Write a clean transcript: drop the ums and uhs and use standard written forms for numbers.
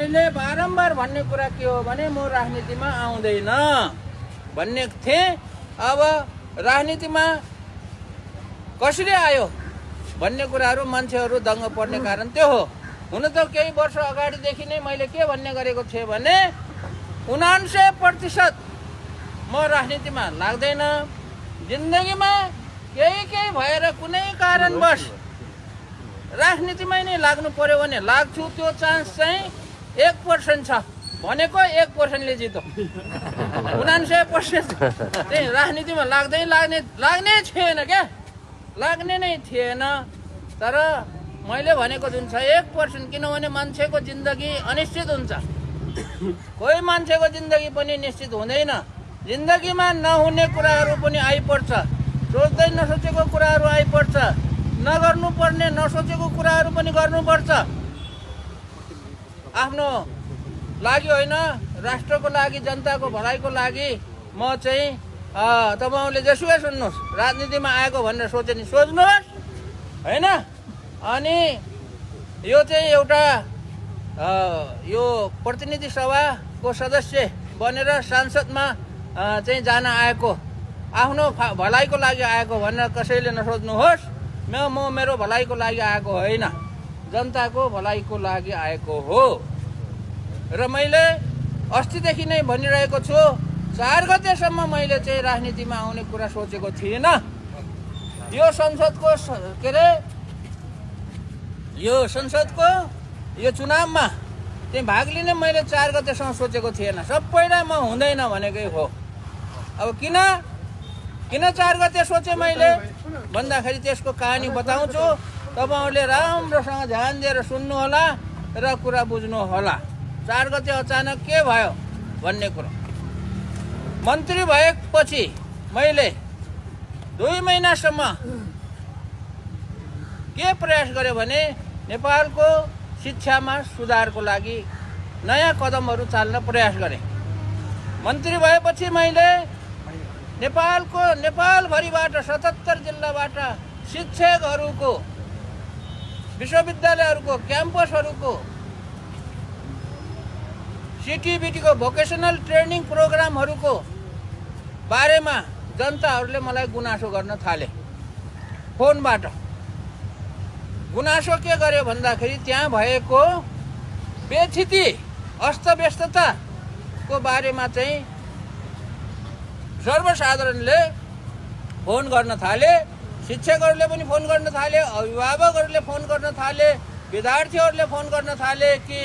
मैले बारम्बार भन्ने कुरा के हो भने म राजनीतिमा आउँदैन भन्ने थिएँ। अब राजनीतिमा कसरी आयो भन्ने कुराहरू मान्छेहरू दङ्ग पर्ने कारण त्यो हो। हुन त केही वर्ष अगाडिदेखि नै मैले के भन्ने गरेको थिएँ भने 99% म राजनीतिमा लाग्दैन। जिन्दगीमा केही भएर कुनै कारणवश राजनीतिमै नै लाग्नु पर्यो भने लाग्छु। त्यो चान्स चाहिँ 1% छ भनेको 1% ले जितो। 99% चाहिँ राजनीतिमा लाग्ने थिएन क्या, लाग्ने नै थिएन। तर मैले भनेको जुन छ 1%, किनभने मान्छेको जिन्दगी अनिश्चित हुन्छ। कोही मान्छेको जिन्दगी पनि निश्चित हुँदैन। जिन्दगीमा नहुने कुराहरू पनि आइपर्छ, सोच्दै नसोचेको कुराहरू आइपर्छ, नगर्नुपर्ने नसोचेको कुराहरू पनि गर्नुपर्छ। आफ्नो लागि होइन, राष्ट्रको लागि, जनताको भलाइको लागि म चाहिँ तपाईहरूले जेसुकै सुन्नुहोस्, राजनीतिमा आएको भनेर सोचे नि सोच्नुहोस् होइन। अनि यो चाहिँ एउटा यो प्रतिनिधि सभाको सदस्य बनेर सांसदमा चाहिँ जान आएको, आफ्नो भलाइको लागि आएको भनेर कसैले नसोच्नुहोस्। म मेरो भलाइको लागि आएको होइन, जनताको भलाइको लागि आएको हो। र मैले अस्तिदेखि नै भनिरहेको छु, 4 गतेसम्म मैले चाहिँ राजनीतिमा आउने कुरा सोचेको थिइनँ। यो संसदको यो चुनावमा चाहिँ भाग लिने मैले 4 गतेसम्म सोचेको थिएन। सबैलाई म हुँदैन भनेकै हो। अब किन 4 गते सोचेँ मैले भन्दाखेरि त्यसको कहानी बताउँछु। तपाईहरूले राम्रोसँग ध्यान दिएर सुन्नु होला र कुरा बुझ्नु होला। 4 गते अचानक के भयो भन्ने कुरो। मन्त्री भएपछि मैले 2 महिनासम्म के प्रयास गरेँ भने नेपालको शिक्षामा सुधारको लागि नयाँ कदमहरू चाल्न प्रयास गरेँ। मन्त्री भएपछि मैले नेपालभरिबाट 77 जिल्लाबाट शिक्षकहरूको, विश्वविद्यालयहरूको, क्याम्पसहरूको, सिटिबिटीको भोकेसनल ट्रेनिङ प्रोग्रामहरूको बारेमा जनताहरूले मलाई गुनासो गर्न थाले। फोनबाट गुनासो के गर्यो भन्दाखेरि त्यहाँ भएको बेस्थिति, अस्तव्यस्तताको बारेमा चाहिँ सर्वसाधारणले फोन गर्न थाले। शिक्षकहरूले पनि फोन गर्न थाले, अभिभावकहरूले फोन गर्न थाले, विद्यार्थीहरूले फोन गर्न थाले कि